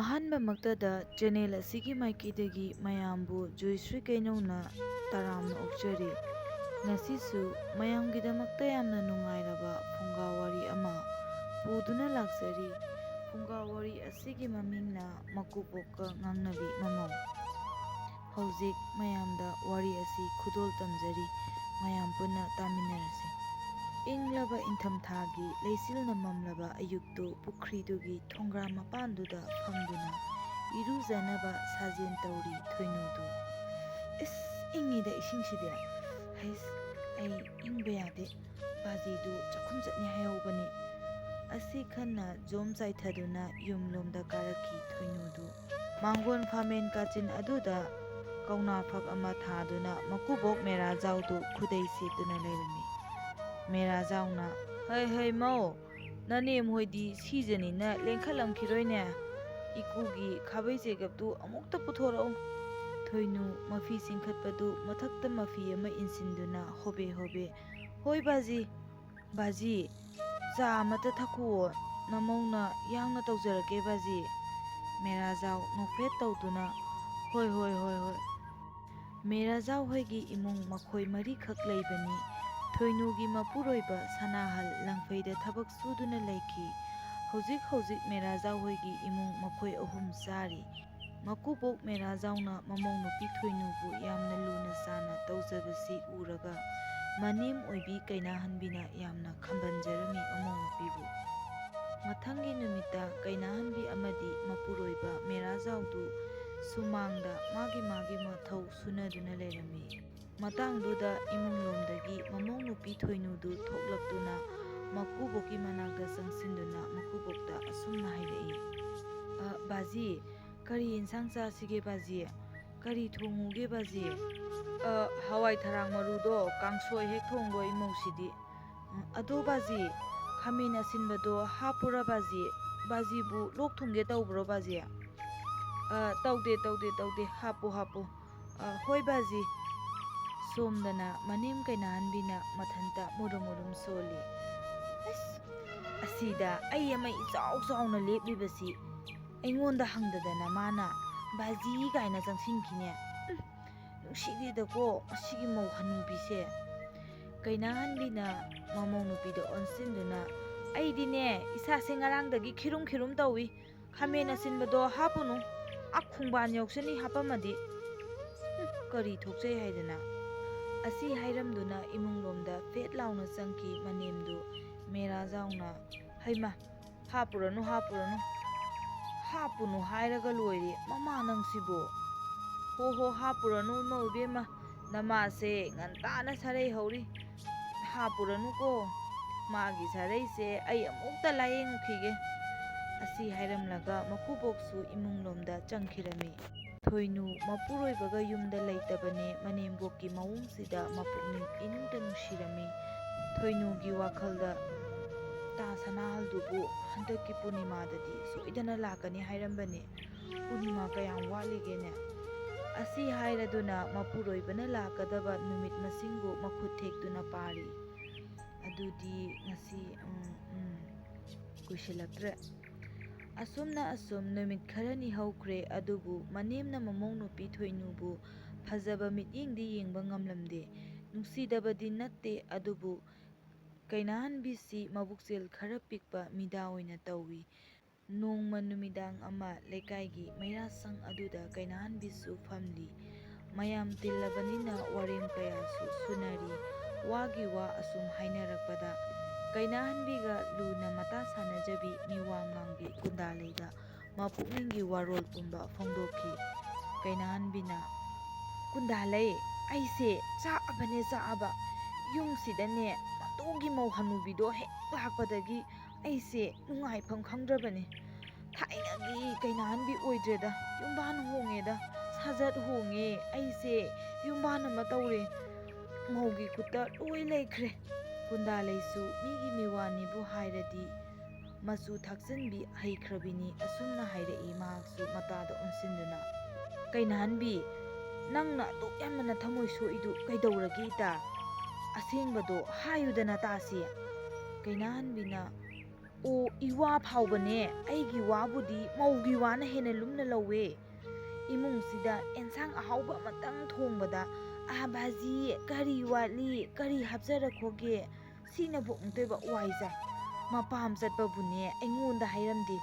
ꯑꯍꯥꯟꯕꯃꯛꯇꯗ channel ꯑꯁꯤꯒꯤ ꯃꯥꯏꯀꯩꯗꯒꯤ ꯃꯌꯥꯝꯕꯨ ꯖꯣꯏꯁ꯭ꯔꯤ ꯀꯩꯅꯧꯅ ꯇꯔꯥꯝꯅ ꯑꯣꯛꯆꯔꯤ꯫ ꯉꯁꯤꯁꯨ ꯃꯌꯥꯝꯒꯤꯗꯃꯛꯇ ꯌꯥꯝꯅ ꯅꯨꯡꯉꯥꯏꯔꯕ ꯐꯨꯡꯒꯥ ꯋꯥꯔꯤ ꯑꯃ ꯄꯨꯗꯨꯅ ꯂꯥꯛꯆꯔꯤ꯫ ꯐꯨꯡꯒꯥ ꯋꯥꯔꯤ ꯑꯁꯤꯒꯤ ꯃꯃꯤꯡꯅ ꯃꯀꯨꯕꯣꯛꯀ ꯉꯥꯡꯅꯕꯤ ꯃꯃꯧ꯫ ꯍꯧꯖꯤꯛ ꯃꯌꯥꯝꯗ ꯋꯥꯔꯤ ꯑꯁꯤ ꯈꯨꯗꯣꯜ ꯇꯝꯖꯔꯤ, ꯃꯌꯥꯝ ꯄꯨꯟꯅ ꯇꯥꯃꯤꯟꯅꯔꯁꯤ꯫ ꯏꯪꯂꯕ ꯏꯪꯊꯝꯊꯥꯒꯤ ꯂꯩꯆꯤꯜꯅ ꯃꯝꯂꯕ ꯑꯌꯨꯛꯇꯨ ꯄꯨꯈ꯭ꯔꯤꯗꯨꯒꯤ ꯊꯣꯡꯒ꯭ꯔꯥꯝ ꯃꯄꯥꯟꯗꯨꯗ ꯐꯝꯗꯨꯅ ꯏꯔꯨꯖꯅꯕ ꯁꯥꯖꯦꯜ ꯇꯧꯔꯤ ꯊꯣꯏꯅꯨꯗꯨ꯫ ꯏꯁ ꯏꯪꯉꯤꯗ ꯏꯁꯤꯡꯁꯤꯗꯤ꯫ ꯍꯩꯁ ꯑꯩ ꯏꯪꯕ ꯌꯥꯗꯦ, ꯕꯥꯖꯤꯗꯨ ꯆꯥꯛꯈꯨꯝ ꯆꯠꯅꯤ ꯍꯥꯏꯍꯧꯕꯅꯤ꯫ ꯑꯁꯤ ꯈꯟꯅ ꯖꯣꯝ ꯆꯥꯏꯊꯗꯨꯅ ꯌꯨꯝꯂꯣꯝꯗ ꯀꯥꯔꯛꯈꯤ ꯊꯣꯏꯅꯨꯗꯨ꯫ ꯃꯥꯡꯒꯣꯟ ꯐꯥꯃꯦꯟ ꯀꯥꯆꯤꯟ ꯑꯗꯨꯗ ꯀꯧꯅꯥ ꯐꯛ ꯑꯃ ꯊꯥꯗꯨꯅ ꯃꯀꯨꯕꯣꯛ ꯃꯦꯔꯥꯖꯥꯎꯗꯨ ꯈꯨꯗꯩ ꯁꯦꯠꯇꯨꯅ ꯂꯩꯔꯝꯃꯤ꯫ ꯃꯦꯔꯥꯖꯥꯎꯅ "ꯍꯩ ꯍꯩ ꯃꯧ, ꯅꯅꯦꯝ ꯍꯣꯏꯗꯤ ꯁꯤꯖꯅꯤꯅ ꯂꯦꯡꯈꯠꯂꯝꯈꯤꯔꯣꯏꯅꯦ, ꯏꯀꯨꯒꯤ ꯈꯥꯕꯩ ꯆꯦꯒꯞꯇꯨ ꯑꯃꯨꯛꯇ ꯄꯨꯊꯣꯔꯛꯎ"꯫ ꯊꯣꯏꯅꯨ ꯃꯐꯤ ꯆꯤꯡꯈꯠꯄꯗꯨ ꯃꯊꯛꯇ ꯃꯐꯤ ꯑꯃ ꯏꯟꯁꯤꯟꯗꯨꯅ ꯍꯣꯕꯦ ꯍꯣꯕꯦ "ꯍꯣꯏ ꯕꯥꯖꯤ, ꯕꯥꯖꯤ ꯆꯥ ꯑꯃꯇ ꯊꯛꯈꯨꯑꯣ, ꯅꯃꯧꯅ ꯌꯥꯡꯅ ꯇꯧꯖꯔꯛꯀꯦ ꯕꯥꯖꯤ"꯫ ꯃꯦꯔꯥꯖꯥꯎ ꯅꯣꯛꯐꯦꯠ ꯇꯧꯗꯨꯅ "ꯍꯣꯏ ꯍꯣꯏ ꯍꯣꯏ ꯍꯣꯏ". ꯃꯦꯔꯥꯖꯥꯎ ꯍꯣꯏꯒꯤ ꯏꯃꯨꯡ ꯃꯈꯣꯏ ꯃꯔꯤꯈꯛ ꯂꯩꯕꯅꯤ꯫ ꯊꯣꯏꯅꯨꯒꯤ ꯃꯄꯨꯔꯣꯏꯕ ꯁꯅꯥꯍꯜ ꯂꯪꯐꯩꯗ ꯊꯕꯛ ꯁꯨꯗꯨꯅ ꯂꯩꯈꯤ꯫ ꯍꯧꯖꯤꯛ ꯍꯧꯖꯤꯛ ꯃꯦꯔꯥꯖꯥꯎ ꯍꯣꯏꯒꯤ ꯏꯃꯨꯡ ꯃꯈꯣꯏ ꯑꯍꯨꯝ ꯆꯥꯔꯤ꯫ ꯃꯀꯨꯕꯣꯛ ꯃꯦꯔꯥꯖꯥꯎꯅ ꯃꯃꯧ ꯅꯨꯄꯤ ꯊꯣꯏꯅꯨꯕꯨ ꯌꯥꯝꯅ ꯂꯨꯅ ꯆꯥꯟꯅ ꯇꯧꯖꯕꯁꯤ ꯎꯔꯒ ꯃꯅꯦꯝ ꯑꯣꯏꯕꯤ ꯀꯩꯅꯥꯍꯟꯕꯤꯅ ꯌꯥꯝꯅ ꯈꯝꯕꯟꯖꯔꯝꯃꯤ ꯃꯃꯧ ꯅꯨꯄꯤꯕꯨ꯫ ꯃꯊꯪꯒꯤ ꯅꯨꯃꯤꯠꯇ ꯀꯩꯅꯥꯍꯟꯕꯤ ꯑꯃꯗꯤ ꯃꯄꯨꯔꯣꯏꯕ ꯃꯦꯔꯥꯖꯥꯎꯗꯨ ꯁꯨꯃꯥꯡꯗ ꯃꯥꯒꯤ ꯃꯊꯧ ꯁꯨꯅꯗꯨꯅ ꯂꯩꯔꯝꯃꯤ꯫ ꯃꯇꯥꯡꯗꯨꯗ ꯏꯃꯨꯡꯂꯣꯝꯗꯒꯤ ꯃꯃꯧ ꯅꯨꯄꯤ ꯊꯣꯏꯅꯨꯗꯨ ꯊꯣꯛꯂꯛꯇꯨꯅ ꯃꯀꯨꯕꯣꯛꯀꯤ ꯃꯅꯥꯛꯇ ꯆꯪꯁꯤꯟꯗꯨꯅ ꯃꯀꯨꯕꯣꯛꯇ ꯑꯁꯨꯝꯅ ꯍꯥꯏꯔꯛꯏ: "ꯕꯥꯖꯤ, ꯀꯔꯤ ꯏꯟꯁꯥꯡ ꯆꯥꯁꯤꯒꯦ ꯕꯥꯖꯤ? ꯀꯔꯤ ꯊꯣꯡꯉꯨꯒꯦ ꯕꯥꯖꯤ"? "ꯍꯋꯥꯏ ꯊꯔꯥꯛ ꯃꯔꯨꯗꯣ ꯀꯥꯡꯁꯣꯏ ꯍꯦꯛ ꯊꯣꯡꯂꯣ ꯏꯃꯧꯁꯤꯗꯤ"꯫ "ꯑꯗꯣ ꯕꯥꯖꯤ, ꯈꯥꯃꯦꯟ ꯑꯁꯤꯟꯕꯗꯣ ꯍꯥꯞꯄꯨꯔꯥ ꯕꯥꯖꯤ? ꯕꯥꯖꯤꯕꯨ ꯂꯣꯛ ꯊꯨꯡꯒꯦ ꯇꯧꯕ꯭ꯔꯣ ꯕꯥꯖꯤ"? "ꯇꯧꯗꯦ ꯇꯧꯗꯦ ꯇꯧꯗꯦ, ꯍꯥꯞꯄꯨ ꯍꯥꯞꯄꯨ". "ꯍꯣꯏ ꯕꯥꯖꯤ". ꯁꯣꯝꯗꯅ ꯃꯅꯦꯝ ꯀꯩꯅꯥꯍꯟꯕꯤꯅ ꯃꯊꯟꯇ ꯃꯨꯔꯨꯝ ꯃꯨꯔꯨꯝ ꯁꯣꯜꯂꯤ꯫ ꯑꯁꯤꯗ ꯑꯩ ꯑꯃ ꯏꯆꯥꯎ ꯆꯥꯎꯅ ꯂꯦꯞꯂꯤꯕꯁꯤ ꯑꯩꯉꯣꯟꯗ ꯍꯪꯗꯗꯅ ꯃꯥꯅ "ꯕꯥꯖꯤ" ꯀꯥꯏꯅ ꯆꯪꯁꯤꯟꯈꯤꯅꯦ꯫ ꯅꯨꯡꯁꯤꯗꯦꯗꯀꯣ ꯃꯁꯤꯒꯤ ꯃꯧ ꯍꯅꯨꯕꯤꯁꯦ꯫ ꯀꯩꯅꯥꯍꯟꯕꯤꯅ ꯃꯃꯧ ꯅꯨꯄꯤꯗ ꯑꯣꯟꯁꯤꯟꯗꯨꯅ "ꯑꯩꯗꯤꯅꯦ ꯏꯁꯥꯁꯦ ꯉꯔꯥꯡꯗꯒꯤ ꯈꯤꯔꯨꯝ ꯈꯤꯔꯨꯝ ꯇꯧꯏ, ꯈꯥꯃꯦꯟ ꯑꯁꯤꯟꯕꯗꯣ ꯍꯥꯞꯄꯨꯅꯨ, ꯈꯣꯡꯕꯥꯟ ꯌꯧꯁꯅꯤ ꯍꯥꯞꯄꯝꯃꯗꯤ". ꯀꯔꯤ ꯊꯣꯛꯆꯩ ꯍꯥꯏꯗꯅ꯫ ꯑꯁꯤ ꯍꯥꯏꯔꯝꯗꯨꯅ ꯏꯃꯨꯡꯂꯣꯝꯗ ꯐꯦꯠ ꯂꯥꯎꯅ ꯆꯪꯈꯤ ꯃꯅꯦꯝꯗꯨ꯫ ꯃꯦꯔꯥꯖꯥꯎꯅ "ꯍꯩꯃꯥ, ꯍꯥꯞꯄꯨꯔꯅꯨ ꯍꯥꯞꯄꯨꯔꯅꯨ, ꯍꯥꯞꯄꯨꯅꯨ ꯍꯥꯏꯔꯒ ꯂꯣꯏꯔꯦ ꯃꯃꯥ ꯅꯪꯁꯤꯕꯨ". "ꯍꯣ ꯍꯣ ꯍꯥꯞꯄꯨꯔꯅꯨ ꯏꯃꯧ ꯏꯕꯦꯝꯃ, ꯅꯃꯥꯁꯦ ꯉꯟꯇꯥꯅ ꯁꯥꯔꯩ ꯍꯧꯔꯤ, ꯍꯥꯞꯄꯨꯔꯅꯨꯀꯣ, ꯃꯥꯒꯤ ꯁꯥꯔꯩꯁꯦ ꯑꯩ ꯑꯃꯨꯛꯇ ꯂꯥꯏꯌꯦꯡꯉꯨꯈꯤꯒꯦ". ꯑꯁꯤ ꯍꯥꯏꯔꯝꯂꯒ ꯃꯀꯨꯕꯣꯛꯁꯨ ꯏꯃꯨꯡꯂꯣꯝꯗ ꯆꯪꯈꯤꯔꯝꯃꯤ꯫ ꯊꯣꯏꯅꯨ ꯃꯄꯨꯔꯣꯏꯕꯒ ꯌꯨꯝꯗ ꯂꯩꯇꯕꯅꯦ ꯃꯅꯦꯝꯕꯣꯛꯀꯤ ꯃꯑꯣꯡꯁꯤꯗ ꯃꯄꯨꯛꯅꯤꯡ ꯏꯅꯨꯡꯇ ꯅꯨꯡꯁꯤꯔꯝꯃꯤ꯫ ꯊꯣꯏꯅꯨꯒꯤ ꯋꯥꯈꯜꯗ ꯇꯥ ꯁꯅꯥꯍꯜꯗꯨꯕꯨ ꯍꯟꯗꯛꯀꯤ ꯄꯨꯔꯅꯤꯃꯥꯗꯗꯤ ꯁꯣꯏꯗꯅ ꯂꯥꯛꯀꯅꯤ ꯍꯥꯏꯔꯝꯕꯅꯤ꯫ ꯄꯨꯔꯅꯤꯃꯥ ꯀꯌꯥꯝ ꯋꯥꯠꯂꯤꯒꯦꯅꯦ? ꯑꯁꯤ ꯍꯥꯏꯔꯗꯨꯅ ꯃꯄꯨꯔꯣꯏꯕꯅ ꯂꯥꯛꯀꯗꯕ ꯅꯨꯃꯤꯠ ꯃꯁꯤꯡꯕꯨ ꯃꯈꯨꯠ ꯊꯦꯛꯇꯨꯅ ꯄꯥꯔꯤ꯫ "ꯑꯗꯨꯗꯤ ꯉꯁꯤ ꯀꯨꯏꯁꯤꯜꯂꯛꯇ꯭ꯔꯦ". ꯑꯁꯨꯝꯅ ꯑꯁꯨꯝ ꯅꯨꯃꯤꯠ ꯈꯔꯅꯤ ꯍꯧꯈ꯭ꯔꯦ, ꯑꯗꯨꯕꯨ ꯃꯅꯦꯝꯅ ꯃꯃꯧ ꯅꯨꯄꯤ ꯊꯣꯏꯅꯨꯕꯨ ꯐꯖꯕ ꯃꯤꯠꯌꯦꯡꯗꯤ ꯌꯦꯡꯕ ꯉꯝꯂꯝꯗꯦ꯫ ꯅꯨꯡꯁꯤꯗꯕꯗꯤ ꯅꯠꯇꯦ, ꯑꯗꯨꯕꯨ ꯀꯩꯅꯥꯍꯟꯕꯤꯁꯤ ꯃꯕꯨꯛꯆꯦꯜ ꯈꯔ ꯄꯤꯛꯄ ꯃꯤꯗꯥ ꯑꯣꯏꯅ ꯇꯧꯏ꯫ ꯅꯣꯡꯃ ꯅꯨꯃꯤꯗꯥꯡ ꯑꯃ ꯂꯩꯀꯥꯏꯒꯤ ꯃꯩꯔꯥꯁꯪ ꯑꯗꯨꯗ ꯀꯩꯅꯥꯍꯟꯕꯤꯁꯨ ꯐꯝꯂꯤ꯫ ꯃꯌꯥꯝ ꯇꯤꯜꯂꯕꯅꯤꯅ ꯋꯥꯔꯦꯝ ꯀꯌꯥꯁꯨ ꯁꯨꯅꯔꯤ꯫ ꯋꯥꯒꯤ ꯋꯥ ꯑꯁꯨꯝ ꯍꯥꯏꯅꯔꯛꯄꯗ ꯀꯩꯅꯥꯍꯟꯕꯤꯒ ꯂꯨꯅ ꯃꯇꯥ ꯁꯥꯟꯅꯖꯕꯤ ꯃꯤꯋꯥ ꯉꯥꯡꯕꯤ ꯀꯨꯟꯗꯥꯂꯩꯗ ꯃꯄꯨꯛꯅꯤꯡꯒꯤ ꯋꯥꯔꯣꯜ ꯄꯨꯝꯕ ꯐꯣꯡꯗꯣꯛꯈꯤ꯫ ꯀꯩꯅꯥꯍꯟꯕꯤꯅ "ꯀꯨꯟꯗꯥꯂꯩ, ꯑꯩꯁꯦ ꯆꯥꯛꯑꯕꯅꯦ ꯆꯥꯛꯑꯕ, ꯌꯨꯝꯁꯤꯗꯅꯦ ꯃꯇꯨꯒꯤ ꯃꯧ ꯍꯅꯨꯕꯤꯗꯣ ꯍꯦꯛ ꯂꯥꯛꯄꯗꯒꯤ ꯑꯩꯁꯦ ꯅꯨꯡꯉꯥꯏꯐꯝ ꯈꯪꯗ꯭ꯔꯕꯅꯤ꯫ ꯊꯥꯏꯅꯒꯤ ꯀꯩꯅꯥꯍꯟꯕꯤ ꯑꯣꯏꯗ꯭ꯔꯦꯗ, ꯌꯨꯝꯕꯥꯟ ꯍꯣꯡꯉꯦꯗ, ꯁꯥꯖꯠ ꯍꯣꯡꯉꯦ, ꯑꯩꯁꯦ ꯌꯨꯝꯕꯥꯟ ꯑꯃ ꯇꯧꯔꯦ, ꯃꯧꯒꯤ ꯈꯨꯠꯇ ꯂꯣꯏ ꯂꯩꯈ꯭ꯔꯦ". ꯀꯨꯟꯗꯥꯂꯩꯁꯨ ꯃꯤꯒꯤ ꯃꯤꯋꯥꯅꯤꯕꯨ ꯍꯥꯏꯔꯗꯤ ꯃꯆꯨ ꯊꯥꯛꯆꯤꯟꯕꯤ ꯍꯩꯈ꯭ꯔꯕꯤꯅꯤ꯫ ꯑꯁꯨꯝꯅ ꯍꯥꯏꯔꯛꯏ ꯃꯍꯥꯛꯁꯨ ꯃꯇꯥꯗ ꯑꯣꯟꯁꯤꯟꯗꯨꯅ꯫ "ꯀꯩꯅꯥꯍꯟꯕꯤ, ꯅꯪꯅ ꯑꯗꯨꯛ ꯌꯥꯝꯅ ꯊꯃꯣꯏ ꯁꯣꯛꯏꯗꯨ ꯀꯩꯗꯧꯔꯒꯦ ꯏꯇꯥ? ꯑꯁꯦꯡꯕꯗꯣ ꯍꯥꯏꯌꯨꯗꯅ ꯇꯥꯁꯤ". ꯀꯩꯅꯥꯍꯟꯕꯤꯅ ꯑꯣ, ꯏꯋꯥ ꯐꯥꯎꯕꯅꯦ. ꯑꯩꯒꯤ ꯋꯥꯕꯨꯗꯤ ꯃꯧꯒꯤ ꯋꯥꯅ ꯍꯦꯟꯅ ꯂꯨꯝꯅ ꯂꯧꯋꯦ. ꯏꯃꯨꯡꯁꯤꯗ ꯑꯦꯟꯁꯥꯡ ꯑꯍꯥꯎꯕ ꯑꯃꯇꯪ ꯊꯣꯡꯕꯗ ꯚꯥꯖꯤ ꯀꯔꯤ ꯋꯥꯠꯂꯤ, ꯀꯔꯤ ꯍꯥꯞꯆꯔꯛꯈꯣꯒꯦ, ꯁꯤꯅꯕꯨ ꯑꯃꯨꯛꯇꯣꯏꯕ ꯋꯥꯏꯖꯥꯏ. ꯃꯄꯥꯝ ꯆꯠꯄꯕꯨꯅꯦ ꯑꯩꯉꯣꯟꯗ ꯍꯥꯏꯔꯝꯗꯦ.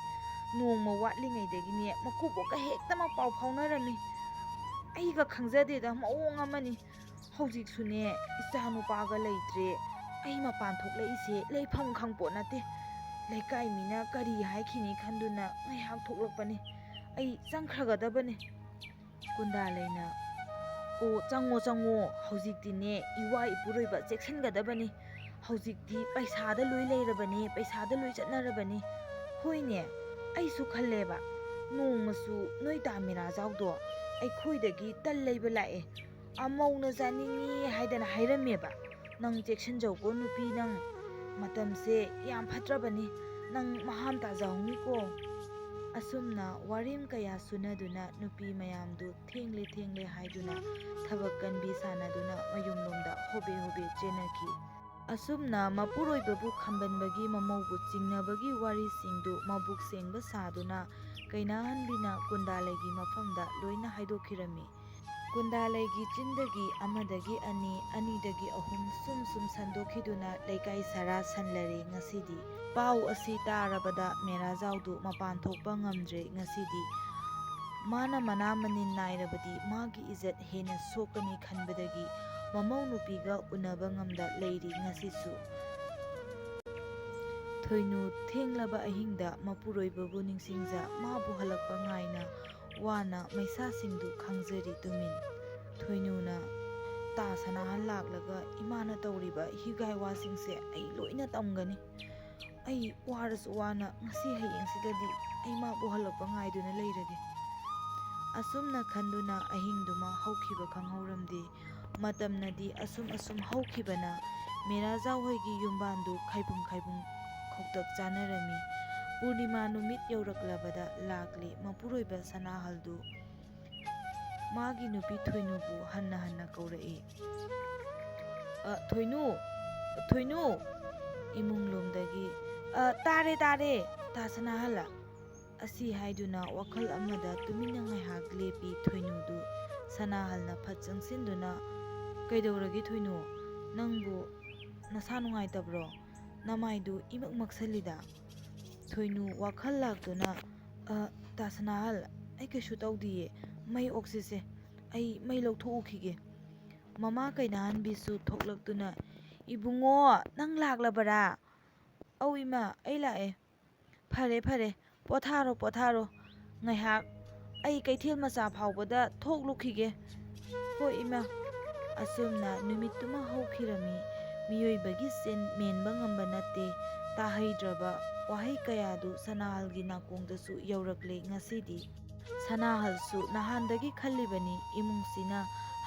ꯅꯣꯡꯃ ꯋꯥꯠꯂꯤꯉꯩꯗꯒꯤꯅꯦ ꯃꯀꯨꯕꯣꯛꯀ ꯍꯦꯛꯇꯃꯛ ꯄꯥꯎ ꯐꯥꯎꯅꯔꯝꯃꯤ. ꯑꯩꯒ ꯈꯪꯖꯗꯦꯗ, ꯃꯑꯣꯡ ꯑꯃꯅꯤ. ꯍꯧꯖꯤꯛꯁꯨꯅꯦ ꯏꯆꯥ ꯅꯨꯄꯥꯒ ꯂꯩꯇ꯭ꯔꯦ. ꯑꯩ ꯃꯄꯥꯟ ꯊꯣꯛꯂꯛꯏꯁꯦ ꯂꯩꯐꯝ ꯈꯪꯄꯣꯠ ꯅꯠꯇꯦ. ꯂꯩꯀꯥꯏ ꯃꯤꯅ ꯀꯔꯤ ꯍꯥꯏꯈꯤꯅꯤ ꯈꯟꯗꯨꯅ ꯉꯥꯏꯍꯥꯛ ꯊꯣꯛꯂꯛꯄꯅꯤ. ꯑꯩ ꯆꯪꯈ꯭ꯔꯒꯗꯕꯅꯤ. ꯀꯨꯟꯗꯥꯂꯩꯅ ꯑꯣ, ꯆꯪꯉꯣ ꯆꯪꯉꯣ. ꯍꯧꯖꯤꯛꯇꯤꯅꯦ ꯏꯋꯥ ꯏꯄꯨꯔꯣꯏꯕ ꯆꯦꯛꯁꯤꯟꯒꯗꯕꯅꯤ. ꯍꯧꯖꯤꯛꯇꯤ ꯄꯩꯁꯥꯗ ꯂꯣꯏ ꯂꯩꯔꯕꯅꯤ, ꯄꯩꯁꯥꯗ ꯂꯣꯏ ꯆꯠꯅꯔꯕꯅꯤ. ꯍꯣꯏꯅꯦ, ꯑꯩꯁꯨ ꯈꯜꯂꯦꯕ. ꯅꯣꯡꯃꯁꯨ ꯅꯣꯏ ꯇꯥ ꯃꯦꯔꯥꯖꯥꯎꯗꯣ ꯑꯩꯈꯣꯏꯗꯒꯤ ꯇꯜ ꯂꯩꯕ ꯂꯥꯛꯑꯦ. ꯑꯃꯧꯅ ꯆꯥꯅꯤꯡꯉꯤ ꯍꯥꯏꯗꯅ ꯍꯥꯏꯔꯝꯃꯦꯕ. ꯅꯪ ꯆꯦꯛꯁꯤꯟꯖꯧꯀꯣ ꯅꯨꯄꯤ, ꯅꯪ ꯃꯇꯝꯁꯦ ꯌꯥꯝ ꯐꯠꯇ꯭ꯔꯕꯅꯤ. ꯅꯪ ꯃꯍꯥꯝ ꯇꯥꯖꯍꯧꯅꯤꯀꯣ. ꯑꯁꯨꯝꯅ ꯋꯥꯔꯦꯝ ꯀꯌꯥ ꯁꯨꯅꯗꯨꯅ ꯅꯨꯄꯤ ꯃꯌꯥꯝꯗꯨ ꯊꯦꯡꯂꯦ ꯊꯦꯡꯂꯦ ꯍꯥꯏꯗꯨꯅ ꯊꯕꯛ ꯀꯟꯕꯤ ꯁꯥꯟꯅꯗꯨꯅ ꯃꯌꯨꯝꯂꯣꯝꯗ ꯍꯣꯕꯦ ꯍꯣꯕꯦ ꯆꯦꯟꯅꯈꯤ꯫ ꯑꯁꯨꯝꯅ ꯃꯄꯨꯔꯣꯏꯕꯕꯨ ꯈꯝꯕꯟꯕꯒꯤ ꯃꯃꯧꯕꯨ ꯆꯤꯡꯅꯕꯒꯤ ꯋꯥꯔꯤꯁꯤꯡꯗꯨ ꯃꯕꯨꯛ ꯁꯦꯡꯕ ꯁꯥꯗꯨꯅ ꯀꯩꯅꯥꯍꯟꯕꯤꯅ ꯀꯨꯟꯗꯥꯂꯩꯒꯤ ꯃꯐꯝꯗ ꯂꯣꯏꯅ ꯍꯥꯏꯗꯣꯛꯈꯤꯔꯝꯃꯤ꯫ ꯀꯨꯟꯗꯥꯂꯩꯒꯤ ꯆꯤꯟꯗꯒꯤ ꯑꯃꯗꯒꯤ ꯑꯅꯤ, ꯑꯅꯤꯗꯒꯤ ꯑꯍꯨꯝ ꯁꯨꯝ ꯁꯟꯗꯣꯛꯈꯤꯗꯨꯅ ꯂꯩꯀꯥꯏ ꯁꯥꯔꯥ ꯁꯟꯂꯔꯦ ꯉꯁꯤꯗꯤ꯫ ꯄꯥꯎ ꯑꯁꯤ ꯇꯥꯔꯕꯗ ꯃꯦꯔꯥꯖꯥꯎꯗꯨ ꯃꯄꯥꯟ ꯊꯣꯛꯄ ꯉꯝꯗ꯭ꯔꯦ ꯉꯁꯤꯗꯤ꯫ ꯃꯥꯅ ꯃꯅꯥ ꯃꯅꯤꯟ ꯅꯥꯏꯔꯕꯗꯤ ꯃꯥꯒꯤ ꯏꯖꯠ ꯍꯦꯟꯅ ꯁꯣꯛꯀꯅꯤ ꯈꯟꯕꯗꯒꯤ ꯃꯃꯧ ꯅꯨꯄꯤꯒ ꯎꯅꯕ ꯉꯝꯗ ꯂꯩꯔꯤ ꯉꯁꯤꯁꯨ꯫ ꯊꯣꯏꯅꯨ ꯊꯦꯡꯂꯕ ꯑꯍꯤꯡꯗ ꯃꯄꯨꯔꯣꯏꯕꯕꯨ ꯅꯤꯡꯁꯤꯡꯖ ꯃꯥꯕꯨ ꯍꯜꯂꯛꯄ ꯉꯥꯏꯅ ꯋꯥꯅ ꯃꯩꯁꯥꯁꯤꯡꯗꯨ ꯈꯥꯡꯖꯔꯤ ꯇꯨꯃꯤꯟ꯫ ꯊꯣꯏꯅꯨꯅ ꯇꯥ ꯁꯅꯥꯍꯜ ꯂꯥꯛꯂꯒ ꯏꯃꯥꯅ ꯇꯧꯔꯤꯕ ꯍꯤꯒꯥꯏ ꯋꯥꯁꯤꯡꯁꯦ ꯑꯩ ꯂꯣꯏꯅ ꯇꯝꯒꯅꯤ꯫ ꯑꯩ ꯋꯥꯔꯁꯨ ꯋꯥꯅ ꯉꯁꯤ ꯍꯌꯦꯡꯁꯤꯗꯗꯤ ꯑꯩ ꯃꯥꯕꯨ ꯍꯜꯂꯛꯄ ꯉꯥꯏꯗꯨꯅ ꯂꯩꯔꯒꯦ꯫ ꯑꯁꯨꯝꯅ ꯈꯟꯗꯨꯅ ꯑꯍꯤꯡꯗꯨꯃ ꯍꯧꯈꯤꯕ ꯈꯪꯍꯧꯔꯝꯗꯦ꯫ ꯃꯇꯝꯅꯗꯤ ꯑꯁꯨꯝ ꯍꯧꯈꯤꯕꯅ ꯃꯦꯔꯥꯖꯥꯎ ꯍꯣꯏꯒꯤ ꯌꯨꯝꯕꯥꯟꯗꯨ ꯈꯥꯏꯕꯨꯡ ꯈꯧꯇꯛ ꯆꯥꯅꯔꯝꯃꯤ꯫ ꯄꯨꯔꯅꯤꯃꯥ ꯅꯨꯃꯤꯠ ꯌꯧꯔꯛꯂꯕꯗ ꯂꯥꯛꯂꯦ ꯃꯄꯨꯔꯣꯏꯕ ꯁꯅꯥꯍꯜꯗꯨ ꯃꯥꯒꯤ ꯅꯨꯄꯤ ꯊꯣꯏꯅꯨꯕꯨ ꯍꯟꯅ ꯍꯟꯅ ꯀꯧꯔꯛꯏ꯫ ꯊꯣꯏꯅꯨ, ꯊꯣꯏꯅꯨ꯫ ꯏꯃꯨꯡꯂꯣꯝꯗꯒꯤ ꯇꯥꯔꯦ ꯇꯥꯔꯦ ꯇꯥ ꯁꯅꯥꯍꯜ꯫ ꯑꯁꯤ ꯍꯥꯏꯗꯨꯅ ꯋꯥꯈꯜ ꯑꯃꯗ ꯇꯨꯃꯤꯟꯅ ꯉꯥꯏꯍꯥꯛ ꯂꯦꯞꯄꯤ ꯊꯣꯏꯅꯨꯗꯨ꯫ ꯁꯅꯥꯍꯜꯅ ꯐꯠ ꯆꯪꯁꯤꯟꯗꯨꯅ ꯀꯩꯗꯧꯔꯒꯦ ꯊꯣꯏꯅꯨ? ꯅꯪꯕꯨ ꯅꯁꯥ ꯅꯨꯡꯉꯥꯏꯇꯕ꯭ꯔꯣ? ꯅꯃꯥꯏꯗꯨ ꯏꯃꯛ ꯃꯛꯁꯜꯂꯤꯗ꯫ ꯊꯣꯏꯅꯨ ꯋꯥꯈꯜ ꯂꯥꯛꯇꯨꯅ ꯇꯥ ꯁꯅꯥꯍꯜ, ꯑꯩ ꯀꯩꯁꯨ ꯇꯧꯗꯤꯌꯦ, ꯃꯩ ꯑꯣꯛꯁꯤꯁꯦ, ꯑꯩ ꯃꯩ ꯂꯧꯊꯣꯛꯎꯈꯤꯒꯦ꯫ ꯃꯃꯥ ꯀꯩꯅꯥꯍꯟꯕꯤꯁꯨ ꯊꯣꯛꯂꯛꯇꯨꯅ ꯏꯕꯨꯡꯉꯣ, ꯅꯪ ꯂꯥꯛꯂꯕꯔꯥ? ꯑꯧ ꯏꯃꯥ, ꯑꯩ ꯂꯥꯛꯑꯦ꯫ ꯐꯔꯦ ꯐꯔꯦ, ꯄꯣꯊꯥꯔꯣ ꯄꯣꯊꯥꯔꯣ ꯉꯥꯏꯍꯥꯛ, ꯑꯩ ꯀꯩꯊꯦꯜ ꯃꯆꯥ ꯐꯥꯎꯕꯗ ꯊꯣꯛꯂꯨꯈꯤꯒꯦ꯫ ꯍꯣꯏ ꯏꯃꯥ꯫ ꯑꯁꯨꯝꯅ ꯅꯨꯃꯤꯠꯇꯨꯃ ꯍꯧꯈꯤꯔꯝꯃꯤ꯫ ꯃꯤꯑꯣꯏꯕꯒꯤ ꯆꯤꯟ ꯃꯦꯟꯕ ꯉꯝꯕ ꯅꯠꯇꯦ꯫ ꯇꯥꯍꯩꯗ꯭ꯔꯕ ꯋꯥꯍꯩ ꯀꯌꯥꯗꯨ ꯁꯅꯥꯍꯜꯒꯤ ꯅꯥꯀꯣꯡꯗꯁꯨ ꯌꯧꯔꯛꯂꯦ ꯉꯁꯤꯗꯤ꯫ ꯁꯅꯥꯍꯜꯁꯨ ꯅꯍꯥꯟꯗꯒꯤ ꯈꯜꯂꯤꯕꯅꯤ ꯏꯃꯨꯡꯁꯤꯅ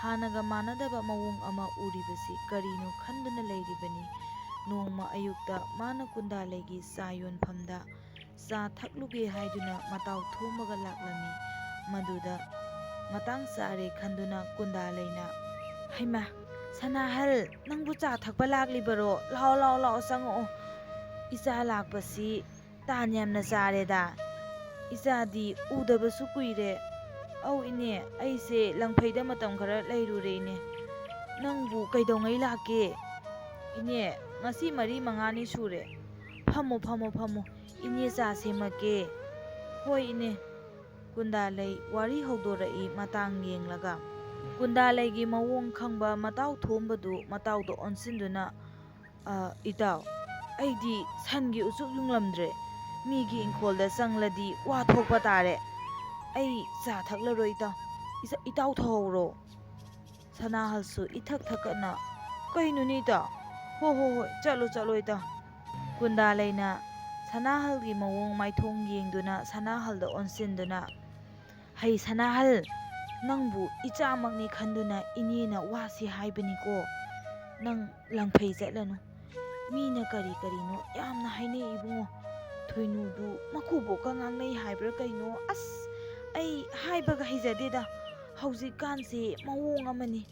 ꯍꯥꯟꯅꯒ ꯃꯥꯟꯅꯗꯕ ꯃꯑꯣꯡ ꯑꯃ ꯎꯔꯤꯕꯁꯤ ꯀꯔꯤꯅꯣ ꯈꯟꯗꯨꯅ ꯂꯩꯔꯤꯕꯅꯤ꯫ ꯅꯣꯡꯃ ꯑꯌꯨꯛꯇ ꯃꯥꯅ ꯀꯨꯟꯗꯥꯂꯩꯒꯤ ꯆꯥ ꯌꯣꯟꯐꯝꯗ ꯆꯥ ꯊꯛꯂꯨꯒꯦ ꯍꯥꯏꯗꯨꯅ ꯃꯇꯥꯎ ꯊꯣꯝꯃꯒ ꯂꯥꯛꯂꯝꯃꯤ꯫ ꯃꯗꯨꯗ ꯃꯇꯥꯡ ꯆꯥꯔꯦ ꯈꯟꯗꯨꯅ ꯀꯨꯟꯗꯥꯂꯩꯅ ꯍꯩꯃꯥ, ꯁꯅꯥꯍꯜ, ꯅꯪꯕꯨ ꯆꯥ ꯊꯛꯄ ꯂꯥꯛꯂꯤꯕꯔꯣ? ꯂꯥꯛꯑꯣ ꯂꯥꯛꯑꯣ ꯂꯥꯛꯑꯣ, ꯆꯪꯉꯛꯑꯣ꯫ ꯏꯆꯥ ꯂꯥꯛꯄꯁꯤ ꯇꯥꯟ ꯌꯥꯝꯅ ꯆꯥꯔꯦꯗ꯫ ꯏꯆꯥꯗꯤ ꯎꯗꯕꯁꯨ ꯀꯨꯏꯔꯦ꯫ ꯑꯧ ꯏꯅꯦ, ꯑꯩꯁꯦ ꯂꯪꯐꯩꯗ ꯃꯇꯝ ꯈꯔ ꯂꯩꯔꯨꯔꯦ ꯏꯅꯦ꯫ ꯅꯪꯕꯨ ꯀꯩꯗꯧꯉꯩ ꯂꯥꯛꯀꯦ? ꯏꯅꯦ, ꯉꯁꯤ 4-5ꯅꯤ ꯁꯨꯔꯦ꯫ ꯐꯝꯃꯨ ꯐꯝꯃꯨ ꯐꯝꯃꯨ, ꯏꯅꯦ ꯆꯥ ꯁꯦꯝꯃꯛꯀꯦ꯫ ꯍꯣꯏ ꯏꯅꯦ꯫ ꯀꯨꯟꯗꯥꯂꯩ ꯋꯥꯔꯤ ꯍꯧꯗꯣꯔꯛꯏ ꯃꯇꯥꯡ ꯌꯦꯡꯂꯒ꯫ ꯀꯨꯟꯗꯥꯂꯩꯒꯤ ꯃꯑꯣꯡ ꯈꯪꯕ ꯃꯇꯥꯎ ꯊꯣꯝꯕꯗꯨ ꯃꯇꯥꯎꯗ ꯑꯣꯟꯁꯤꯟꯗꯨꯅ ꯏꯇꯥꯎ, ꯑꯩꯗꯤ ꯁꯟꯒꯤ ꯎꯆꯨꯛ ꯌꯨꯡꯂꯝꯗ꯭ꯔꯦ꯫ ꯃꯤꯒꯤ ꯏꯪꯈꯣꯜꯗ ꯆꯪꯂꯗꯤ ꯋꯥ ꯊꯣꯛꯄ ꯇꯥꯔꯦ꯫ ꯑꯩ ꯆꯥ ꯊꯛꯂꯔꯣꯏ ꯏꯇꯥꯎ, ꯏꯇꯥꯎ ꯊꯧꯍꯧꯔꯣ꯫ ꯁꯅꯥꯍꯜꯁꯨ ꯏꯊꯛ ꯊꯛꯀꯠꯅ ꯀꯩꯅꯣꯅꯦ ꯏꯇꯥꯎ? ꯍꯣꯏ ꯍꯣꯏ ꯍꯣꯏ, ꯆꯠꯂꯣ ꯆꯠꯂꯣ ꯏꯇꯥꯎ꯫ ꯀꯨꯟꯗꯥꯂꯩꯅ ꯁꯅꯥꯍꯜꯒꯤ ꯃꯑꯣꯡ ꯃꯥꯏꯊꯣꯡ ꯌꯦꯡꯗꯨꯅ ꯁꯅꯥꯍꯜꯗ ꯑꯣꯟꯁꯤꯟꯗꯨꯅ ꯍꯩ ꯁꯅꯥꯍꯜ, ꯅꯪꯕꯨ ꯏꯆꯥꯃꯛꯅꯤ ꯈꯟꯗꯨꯅ ꯏꯅꯦꯅ ꯋꯥꯁꯤ ꯍꯥꯏꯕꯅꯤꯀꯣ꯫ ꯅꯪ ꯂꯪꯐꯩ ꯆꯠꯂꯅꯨ꯫ ꯃꯤꯅ ꯀꯔꯤ ꯀꯔꯤꯅꯣ ꯌꯥꯝꯅ ꯍꯥꯏꯅꯩ ꯏꯕꯨꯡꯉꯣ꯫ ꯊꯣꯏꯅꯨꯗꯨ ꯃꯀꯨꯕꯣꯛꯀ ꯉꯥꯡꯅꯩ ꯍꯥꯏꯕ꯭ꯔꯥ ꯀꯩꯅꯣ? ꯑꯁ, ꯑꯩ ꯍꯥꯏꯕꯒ ꯍꯩꯖꯗꯦꯗ꯫ ꯍꯧꯖꯤꯛꯀꯥꯟꯁꯦ ꯃꯑꯣꯡ ꯑꯃꯅꯤ꯫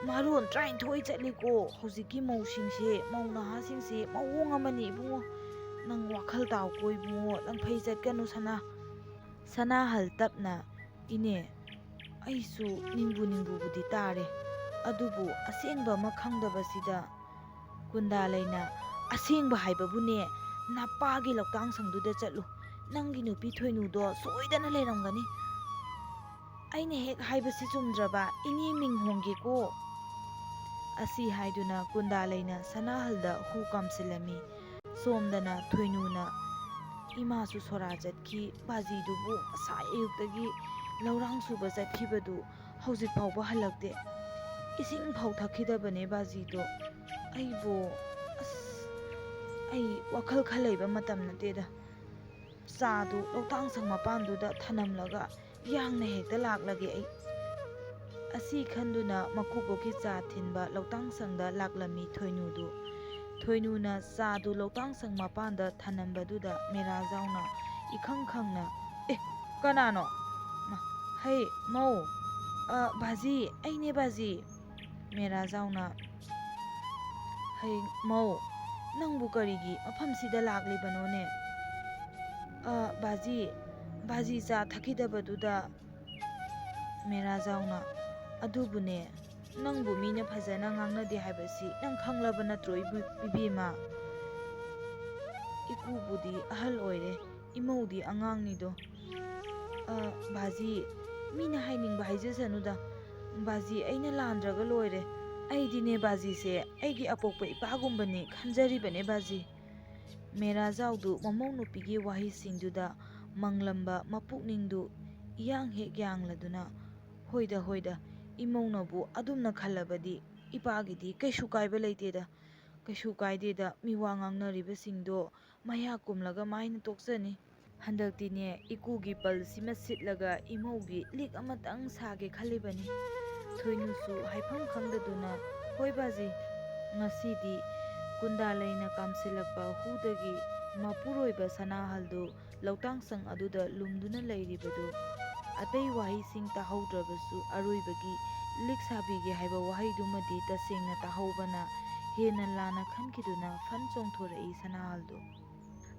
ꯃꯔꯣꯟ 39 ꯆꯠꯂꯤꯀꯣ ꯍꯧꯖꯤꯛꯀꯤ ꯃꯧꯁꯤꯡꯁꯦ, ꯃꯧ ꯅꯍꯥꯁꯤꯡꯁꯦ ꯃꯑꯣꯡ ꯑꯃꯅꯤ ꯏꯕꯨꯡꯉꯣ꯫ ꯅꯪ ꯋꯥꯈꯜ ꯇꯥꯎꯀꯣ ꯏꯕꯨꯡꯉꯣ, ꯂꯪꯐꯩ ꯆꯠꯀꯅꯨ ꯁꯅꯥꯍꯜ ꯇꯞꯅ, ꯏꯅꯦ ꯑꯩꯁꯨ ꯅꯤꯡꯕꯨꯗꯤ ꯇꯥꯔꯦ, ꯑꯗꯨꯕꯨ ꯑꯁꯦꯡꯕ ꯑꯃ ꯈꯪꯗꯕꯁꯤꯗ. ꯀꯨꯟꯗꯥꯂꯩꯅ ꯑꯁꯦꯡꯕ ꯍꯥꯏꯕꯕꯨꯅꯦ, ꯅꯄꯥꯒꯤ ꯂꯧꯇꯥꯡꯁꯪꯗꯨꯗ ꯆꯠꯂꯨ, ꯅꯪꯒꯤ ꯅꯨꯄꯤ ꯊꯣꯏꯅꯨꯗꯣ ꯁꯣꯏꯗꯅ ꯂꯩꯔꯝꯒꯅꯤ. ꯑꯩꯅ ꯍꯦꯛ ꯍꯥꯏꯕꯁꯤ ꯆꯨꯝꯗ꯭ꯔꯕ ꯏꯅꯦ ꯃꯤꯡ ꯍꯣꯡꯒꯦꯀꯣ. ꯑꯁꯤ ꯍꯥꯏꯗꯨꯅ ꯀꯨꯟꯗꯥꯂꯩꯅ ꯁꯅꯥꯍꯜꯗ ꯍꯨ ꯀꯥꯝꯁꯤꯜꯂꯝꯃꯤ. ꯁꯣꯝꯗꯅ ꯊꯣꯏꯅꯨꯅ ꯏꯃꯥꯁꯨ ꯁꯣꯔꯥ ꯆꯠꯈꯤ, ꯕꯥꯖꯤꯗꯨꯕꯨ ꯉꯁꯥꯏ ꯑꯌꯨꯛꯇꯒꯤ ꯂꯧꯔꯥꯡ ꯁꯨꯕ ꯆꯠꯈꯤꯕꯗꯨ ꯍꯧꯖꯤꯛ ꯐꯥꯎꯕ ꯍꯜꯂꯛꯇꯦ. ꯏꯁꯤꯡ ꯐꯥꯎ ꯊꯛꯈꯤꯗꯕꯅꯦ ꯕꯥꯖꯤꯗꯣ. ꯑꯩꯕꯨ ꯑꯩ ꯋꯥꯈꯜ ꯈꯜ ꯂꯩꯕ ꯃꯇꯝ ꯅꯠꯇꯦꯗ. ꯆꯥꯗꯨ ꯂꯧꯇꯥꯡꯁꯪ ꯃꯄꯥꯟꯗꯨꯗ ꯊꯅꯝꯂꯒ ꯌꯥꯡꯅ ꯍꯦꯛꯇ ꯂꯥꯛꯂꯒꯦ ꯑꯩ. ꯑꯁꯤ ꯈꯟꯗꯨꯅ ꯃꯀꯨꯕꯣꯛꯀꯤ ꯆꯥ ꯊꯤꯟꯕ ꯂꯧꯇꯥꯡꯁꯪꯗ ꯂꯥꯛꯂꯝꯃꯤ ꯊꯣꯏꯅꯨꯗꯨ. ꯊꯣꯏꯅꯨꯅ ꯆꯥꯗꯨ ꯂꯧꯇꯥꯡꯁꯪ ꯃꯄꯥꯟꯗ ꯊꯅꯝꯕꯗꯨꯗ ꯃꯦꯔꯥꯖꯥꯎꯅ ꯏꯈꯪ ꯈꯪꯅ ꯀꯅꯥꯅꯣ? ꯍꯩ ꯃꯧ, ꯕꯥꯖꯤ, ꯑꯩꯅꯦ ꯕꯥꯖꯤ. ꯃꯦꯔꯥꯖꯥꯎꯅ ꯍꯩ ꯃꯧ, ꯅꯪꯕꯨ ꯀꯔꯤꯒꯤ ꯃꯐꯝꯁꯤꯗ ꯂꯥꯛꯂꯤꯕꯅꯣꯅꯦ? ꯕꯥꯖꯤ ꯆꯥ ꯊꯛꯈꯤꯗꯕꯗꯨꯗ. ꯃꯦꯔꯥꯖꯥꯎꯅ ꯑꯗꯨꯕꯨꯅꯦ, ꯅꯪꯕꯨ ꯃꯤꯅ ꯐꯖꯅ ꯉꯥꯡꯅꯗꯦ ꯍꯥꯏꯕꯁꯤ ꯅꯪ ꯈꯪꯂꯕ ꯅꯠꯇ꯭ꯔꯣ ꯏꯕꯦꯝꯃ? ꯏꯀꯨꯕꯨꯗꯤ ꯑꯍꯜ ꯑꯣꯏꯔꯦ, ꯏꯃꯧꯗꯤ ꯑꯉꯥꯡꯅꯤꯗꯣ. ꯕꯥꯖꯤ, ꯃꯤꯅ ꯍꯥꯏꯅꯤꯡꯕ ꯍꯥꯏꯖꯁꯅꯨꯗ. ꯕꯥꯖꯤ ꯑꯩꯅ ꯂꯥꯟꯗ꯭ꯔꯒ ꯂꯣꯏꯔꯦ. ꯑꯩꯗꯤꯅꯦ ꯕꯥꯖꯤꯁꯦ ꯑꯩꯒꯤ ꯑꯄꯣꯛꯄ ꯏꯄꯥꯒꯨꯝꯕꯅꯤ ꯈꯟꯖꯔꯤꯕꯅꯦ ꯕꯥꯖꯤ. ꯃꯦꯔꯥꯖꯥꯎꯗꯨ ꯃꯃꯧ ꯅꯨꯄꯤꯒꯤ ꯋꯥꯍꯩꯁꯤꯡꯗꯨꯗ ꯃꯪꯂꯝꯕ ꯃꯄꯨꯛꯅꯤꯡꯗꯨ ꯏꯌꯥꯡ ꯍꯦꯛ ꯌꯥꯡꯂꯗꯨꯅ, ꯍꯣꯏꯗ, ꯏꯃꯧꯅꯕꯨ ꯑꯗꯨꯝꯅ ꯈꯜꯂꯕꯗꯤ ꯏꯄꯥꯒꯤꯗꯤ ꯀꯩꯁꯨ ꯀꯥꯏꯕ ꯂꯩꯇꯦꯗ. ꯀꯩꯁꯨ ꯀꯥꯏꯗꯦꯗ, ꯃꯤꯋꯥ ꯉꯥꯡꯅꯔꯤꯕꯁꯤꯡꯗꯣ ꯃꯌꯥ ꯀꯨꯝꯂꯒ ꯃꯥꯏꯅ ꯇꯣꯛꯆꯅꯤ. ꯍꯟꯗꯛꯇꯤꯅꯦ ꯏꯀꯨꯒꯤ ꯄꯜꯁꯤꯃ ꯁꯤꯠꯂꯒ ꯏꯃꯧꯒꯤ ꯂꯤꯛ ꯑꯃꯇꯪ ꯁꯥꯒꯦ ꯈꯜꯂꯤꯕꯅꯤ. ꯊꯣꯏꯅꯨꯁꯨ ꯍꯥꯏꯐꯝ ꯈꯪꯗꯗꯨꯅ ꯍꯣꯏ ꯕꯥꯖꯤ. ꯉꯁꯤꯗꯤ ꯀꯨꯟꯗꯥꯂꯩꯅ ꯀꯥꯝꯁꯤꯜꯂꯛꯄ ꯍꯨꯗꯒꯤ ꯃꯄꯨꯔꯣꯏꯕ ꯁꯅꯥꯍꯜꯗꯨ ꯂꯧꯇꯥꯡꯁꯪ ꯑꯗꯨꯗ ꯂꯨꯝꯗꯨꯅ ꯂꯩꯔꯤꯕꯗꯨ ꯑꯇꯩ ꯋꯥꯍꯩꯁꯤꯡ ꯇꯥꯍꯧꯗ꯭ꯔꯕꯁꯨ ꯑꯔꯣꯏꯕꯒꯤ ꯂꯤꯛ ꯁꯥꯕꯤꯒꯦ ꯍꯥꯏꯕ ꯋꯥꯍꯩꯗꯨꯃꯗꯤ ꯇꯁꯦꯡꯅ ꯇꯥꯍꯧꯕꯅ ꯍꯦꯟꯅ ꯂꯥꯟꯅ ꯈꯟꯈꯤꯗꯨꯅ ꯐꯟ ꯆꯣꯡꯊꯣꯔꯛꯏ ꯁꯅꯥꯍꯜꯗꯨ.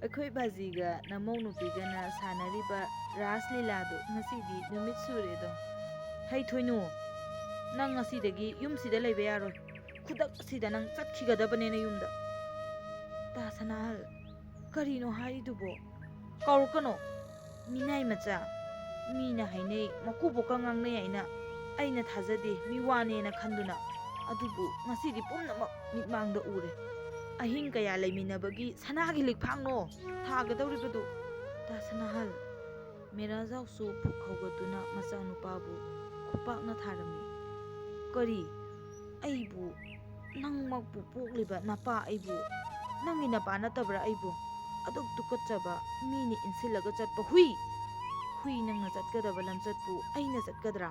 ꯑꯩꯈꯣꯏ ꯕꯥꯖꯤꯒ ꯅꯃꯧ ꯅꯨꯄꯤꯒꯅ ꯁꯥꯟꯅꯔꯤꯕ ꯔꯥꯁ ꯂꯤꯂꯥꯗꯨ ꯉꯁꯤꯗꯤ ꯅꯨꯃꯤꯠ ꯁꯨꯔꯦꯗꯣ. ꯍꯩ ꯊꯣꯏꯅꯨ, ꯅꯪ ꯉꯁꯤꯗꯒꯤ ꯌꯨꯝꯁꯤꯗ ꯂꯩꯕ ꯌꯥꯔꯣꯏ. ꯈꯨꯗꯛ ꯑꯁꯤꯗ ꯅꯪ ꯆꯠꯈꯤꯒꯗꯕꯅꯦ ꯅꯌꯨꯝꯗ. ꯇꯥ ꯁꯅꯥꯍꯜ, ꯀꯔꯤꯅꯣ ꯍꯥꯏꯔꯤꯗꯨꯕꯣ? ꯀꯧꯔꯛꯀꯅꯣ, ꯃꯤꯅꯥꯏ ꯃꯆꯥ. ꯃꯤꯅ ꯍꯥꯏꯅꯩ ꯃꯀꯨꯕꯣꯛꯀ ꯉꯥꯡꯅꯩ ꯍꯥꯏꯅ. ꯑꯩꯅ ꯊꯥꯖꯗꯦ, ꯃꯤꯋꯥꯅꯦꯅ ꯈꯟꯗꯨꯅ. ꯑꯗꯨꯕꯨ ꯉꯁꯤꯗꯤ ꯄꯨꯝꯅꯃꯛ ꯃꯤꯠꯃꯥꯡꯗ ꯎꯔꯦ. ꯑꯍꯤꯡ ꯀꯌꯥ ꯂꯩꯃꯤꯟꯅꯕꯒꯤ ꯁꯅꯥꯒꯤ ꯂꯤꯛꯐꯥꯡꯅꯣ ꯊꯥꯒꯗꯧꯔꯤꯕꯗꯨ. ꯇꯥ ꯁꯅꯥꯍꯜ. ꯃꯦꯔꯥꯖꯥꯎꯁꯨ ꯄꯨꯛ ꯍꯧꯒꯠꯇꯨꯅ ꯃꯆꯥꯅꯨꯄꯥꯕꯨ ꯈꯨꯄꯥꯛꯅ ꯊꯥꯔꯝꯃꯤ. ꯀꯔꯤ? ꯑꯩꯕꯨ, ꯅꯪꯃꯛꯄꯨ ꯄꯣꯛꯂꯤꯕ ꯅꯄꯥ ꯑꯩꯕꯨ, ꯅꯪꯒꯤ ꯅꯄꯥ ꯅꯠꯇꯕ꯭ꯔꯥ ꯑꯩꯕꯨ? ꯑꯗꯨꯛ ꯇꯨꯀꯠꯆꯕ, ꯃꯤꯅ ꯏꯟꯁꯤꯜꯂꯒ ꯆꯠꯄ ꯍꯨꯏ! ꯅꯪꯅ ꯆꯠꯀꯗꯕ ꯂꯝꯆꯠꯄꯨ ꯑꯩꯅ ꯆꯠꯀꯗ꯭ꯔꯥ?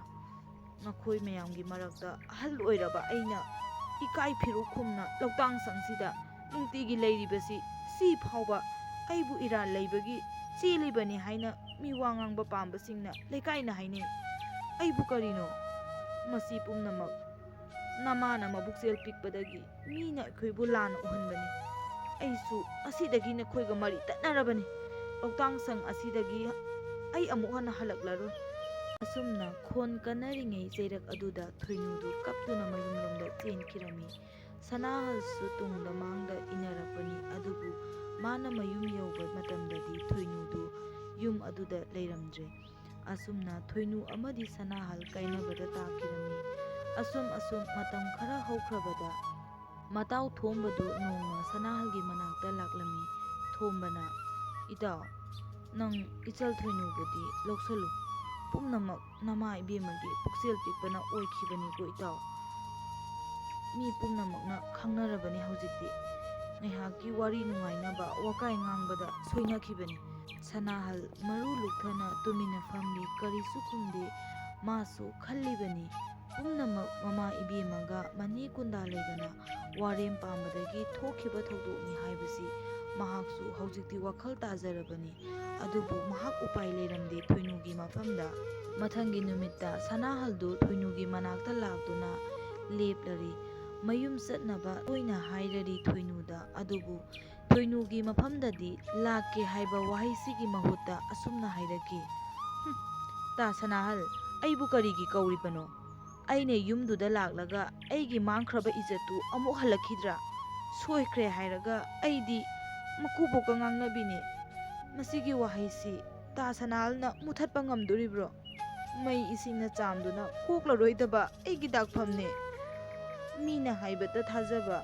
ꯅꯈꯣꯏ ꯃꯌꯥꯝꯒꯤ ꯃꯔꯛꯇ ꯑꯍꯜ ꯑꯣꯏꯔꯕ ꯑꯩꯅ ꯏꯀꯥꯏ ꯐꯤꯔꯨꯛꯈꯨꯝꯅ ꯂꯧꯇꯥꯡꯁꯪꯁꯤꯗ ꯅꯨꯡꯇꯤꯒꯤ ꯂꯩꯔꯤꯕꯁꯤ ꯁꯤ ꯐꯥꯎꯕ ꯑꯩꯕꯨ ꯏꯔꯥꯜ ꯂꯩꯕꯒꯤ ꯆꯦꯜꯂꯤꯕꯅꯤ ꯍꯥꯏꯅ ꯃꯤꯋꯥ ꯉꯥꯡꯕ ꯄꯥꯝꯕꯁꯤꯡꯅ ꯂꯩꯀꯥꯏꯅ ꯍꯥꯏꯅꯩ. ꯑꯩꯕꯨ ꯀꯔꯤꯅꯣ? ꯃꯁꯤ ꯄꯨꯝꯅꯃꯛ ꯅꯃꯥꯅ ꯃꯕꯨꯛꯆꯦꯜ ꯄꯤꯛꯄꯗꯒꯤ ꯃꯤꯅ ꯑꯩꯈꯣꯏꯕꯨ ꯂꯥꯟꯅ ꯎꯍꯟꯕꯅꯤ. ꯑꯩꯁꯨ ꯉꯁꯤꯗꯒꯤ ꯅꯈꯣꯏꯒ ꯃꯔꯤ ꯇꯠꯅꯔꯕꯅꯤ. ꯂꯧꯇꯥꯡꯁꯪ ꯑꯁꯤꯗꯒꯤ ꯑꯩ ꯑꯃꯨꯛ ꯍꯟꯅ ꯍꯜꯂꯛꯂꯔꯣꯏ. ꯑꯁꯨꯝꯅ ꯈꯣꯟ ꯀꯟꯅꯔꯤꯉꯩ ꯆꯩꯔꯛ ꯑꯗꯨꯗ ꯊꯣꯏꯅꯨꯗꯨ ꯀꯞꯇꯨꯅ ꯃꯌꯨꯝꯂꯣꯝꯗ ꯆꯦꯟꯈꯤꯔꯝꯃꯤ. ꯁꯅꯥꯍꯜꯁꯨ ꯇꯨꯡꯗ ꯃꯥꯡꯗ ꯏꯟꯅꯔꯛꯄꯅꯤ. ꯑꯗꯨꯕꯨ ꯃꯥꯅ ꯃꯌꯨꯝ ꯌꯧꯕ ꯃꯇꯝꯗꯗꯤ ꯊꯣꯏꯅꯨꯗꯨ ꯌꯨꯝ ꯑꯗꯨꯗ ꯂꯩꯔꯝꯗ꯭ꯔꯦ. ꯑꯁꯨꯝꯅ ꯊꯣꯏꯅꯨ ꯑꯃꯗꯤ ꯁꯅꯥꯍꯜ ꯀꯥꯏꯅꯕꯗ ꯇꯥꯈꯤꯔꯝꯃꯤ. ꯑꯁꯨꯝ ꯃꯇꯝ ꯈꯔ ꯍꯧꯈ꯭ꯔꯕꯗ ꯃꯇꯥꯎ ꯊꯣꯝꯕꯗꯨ ꯅꯣꯡꯃ ꯁꯅꯥꯍꯜꯒꯤ ꯃꯅꯥꯛꯇ ꯂꯥꯛꯂꯝꯃꯤ. ꯊꯣꯝꯕꯅ, ꯏꯇꯥꯎ, ꯅꯪ ꯏꯆꯜ ꯊꯣꯏꯅꯨꯕꯨꯗꯤ ꯂꯧꯁꯜꯂꯨ. ꯄꯨꯝꯅꯃꯛ ꯅꯃꯥ ꯏꯕꯦꯝꯃꯒꯤ ꯄꯨꯛꯆꯦꯜ ꯄꯤꯛꯄꯅ ꯑꯣꯏꯈꯤꯕꯅꯤꯀꯣ ꯏꯇꯥꯎ. ꯃꯤ ꯄꯨꯝꯅꯃꯛꯅ ꯈꯪꯅꯔꯕꯅꯤ ꯍꯧꯖꯤꯛꯇꯤ. ꯉꯥꯏꯍꯥꯛꯀꯤ ꯋꯥꯔꯤ ꯅꯨꯡꯉꯥꯏꯅꯕ ꯋꯥꯀꯥꯏ ꯉꯥꯡꯕꯗ ꯁꯣꯏꯅꯈꯤꯕꯅꯤ. ꯁꯅꯥꯍꯜ ꯃꯔꯨ ꯂꯨꯛꯊꯅ ꯇꯨꯃꯤꯟꯅ ꯐꯝꯂꯤ, ꯀꯔꯤꯁꯨ ꯈꯨꯝꯗꯦ. ꯃꯥꯁꯨ ꯈꯜꯂꯤꯕꯅꯤ, ꯄꯨꯝꯅꯃꯛ ꯃꯃꯥ ꯏꯕꯦꯝꯃꯒ ꯃꯅꯦ ꯀꯨꯟꯗꯥꯂꯩꯒꯅ ꯋꯥꯔꯦꯝ ꯄꯥꯝꯕꯗꯒꯤ ꯊꯣꯛꯈꯤꯕ ꯊꯧꯗꯣꯛꯅꯤ ꯍꯥꯏꯕꯁꯤ ꯃꯍꯥꯛꯁꯨ ꯍꯧꯖꯤꯛꯇꯤ ꯋꯥꯈꯜ ꯇꯥꯖꯔꯕꯅꯤ꯫ ꯑꯗꯨꯕꯨ ꯃꯍꯥꯛ ꯎꯄꯥꯏ ꯂꯩꯔꯝꯗꯦ ꯊꯣꯏꯅꯨꯒꯤ ꯃꯐꯝꯗ꯫ ꯃꯊꯪꯒꯤ ꯅꯨꯃꯤꯠꯇ ꯁꯅꯥꯍꯜꯗꯨ ꯊꯣꯏꯅꯨꯒꯤ ꯃꯅꯥꯛꯇ ꯂꯥꯛꯇꯨꯅ ꯂꯦꯞꯂꯔꯤ. ꯃꯌꯨꯝ ꯆꯠꯅꯕ ꯇꯣꯏꯅ ꯍꯥꯏꯔꯔꯤ ꯊꯣꯏꯅꯨꯗ. ꯑꯗꯨꯕꯨ ꯊꯣꯏꯅꯨꯒꯤ ꯃꯐꯝꯗꯗꯤ ꯂꯥꯛꯀꯦ ꯍꯥꯏꯕ ꯋꯥꯍꯩꯁꯤꯒꯤ ꯃꯍꯨꯠꯇ ꯑꯁꯨꯝꯅ ꯍꯥꯏꯔꯛꯈꯤ꯫ ꯇꯥ ꯁꯅꯥꯍꯜ, ꯑꯩꯕꯨ ꯀꯔꯤꯒꯤ ꯀꯧꯔꯤꯕꯅꯣ? ꯑꯩꯅ ꯌꯨꯝꯗꯨꯗ ꯂꯥꯛꯂꯒ ꯑꯩꯒꯤ ꯃꯥꯡꯈ꯭ꯔꯕ ꯏꯖꯠꯇꯨ ꯑꯃꯨꯛ ꯍꯜꯂꯛꯈꯤꯗ꯭ꯔꯥ? ꯁꯣꯏꯈ꯭ꯔꯦ ꯍꯥꯏꯔꯒ ꯑꯩꯗꯤ ꯃꯀꯨꯕꯣꯛꯀ ꯉꯥꯡꯅꯕꯤꯅꯤ꯫ ꯃꯁꯤꯒꯤ ꯋꯥꯍꯩꯁꯤ ꯇꯥ ꯁꯅꯥꯍꯜꯅ ꯃꯨꯊꯠꯄ ꯉꯝꯗꯣꯔꯤꯕ꯭ꯔꯣ? ꯃꯩ ꯏꯁꯤꯡꯅ ꯆꯥꯝꯗꯨꯅ ꯀꯣꯛꯂꯔꯣꯏꯗꯕ ꯑꯩꯒꯤ ꯗꯥꯛꯐꯝꯅꯦ꯫ ꯃꯤꯅ ꯍꯥꯏꯕꯇ ꯊꯥꯖꯕ,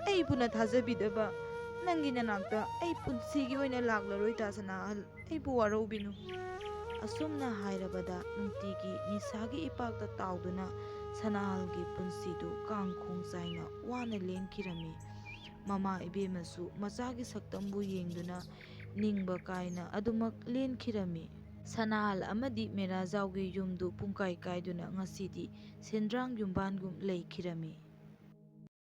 ꯑꯩꯕꯨꯅ ꯊꯥꯖꯕꯤꯗꯕ ꯅꯪꯒꯤ ꯅꯅꯥꯛꯇ ꯑꯩ ꯄꯨꯟꯁꯤꯒꯤ ꯑꯣꯏꯅ ꯂꯥꯛꯂꯔꯣꯏ ꯇꯥ ꯁꯅꯥꯍꯜ, ꯑꯩꯕꯨ ꯋꯥꯔꯧꯕꯤꯅꯨ꯫ ꯑꯁꯨꯝꯅ ꯍꯥꯏꯔꯕꯗ ꯅꯨꯡꯇꯤꯒꯤ ꯅꯤꯁꯥꯒꯤ ꯏꯄꯥꯛꯇ ꯇꯥꯎꯗꯨꯅ ꯁꯅꯥꯍꯜꯒꯤ ꯄꯨꯟꯁꯤꯗꯨ ꯀꯥꯡꯈꯣꯡ ꯆꯥꯏꯅ ꯋꯥꯅ ꯂꯦꯟꯈꯤꯔꯝꯃꯤ꯫ ꯃꯃꯥ ꯏꯕꯦꯝꯃꯁꯨ ꯃꯆꯥꯒꯤ ꯁꯛꯇꯝꯕꯨ ꯌꯦꯡꯗꯨꯅ ꯅꯤꯡꯕ ꯀꯥꯏꯅ ꯑꯗꯨꯃꯛ ꯂꯦꯟꯈꯤꯔꯝꯃꯤ꯫ ꯁꯅꯥꯍꯜ ꯑꯃꯗꯤ ꯃꯦꯔꯥꯖꯥꯎꯒꯤ ꯌꯨꯝꯗꯨ ꯄꯨꯡꯀꯥꯏ ꯀꯥꯏꯗꯨꯅ ꯉꯁꯤꯗꯤ ꯁꯦꯟꯗ꯭ꯔꯥꯡ ꯌꯨꯝꯕꯥꯟꯒꯨꯝ ꯂꯩꯈꯤꯔꯝꯃꯤ꯫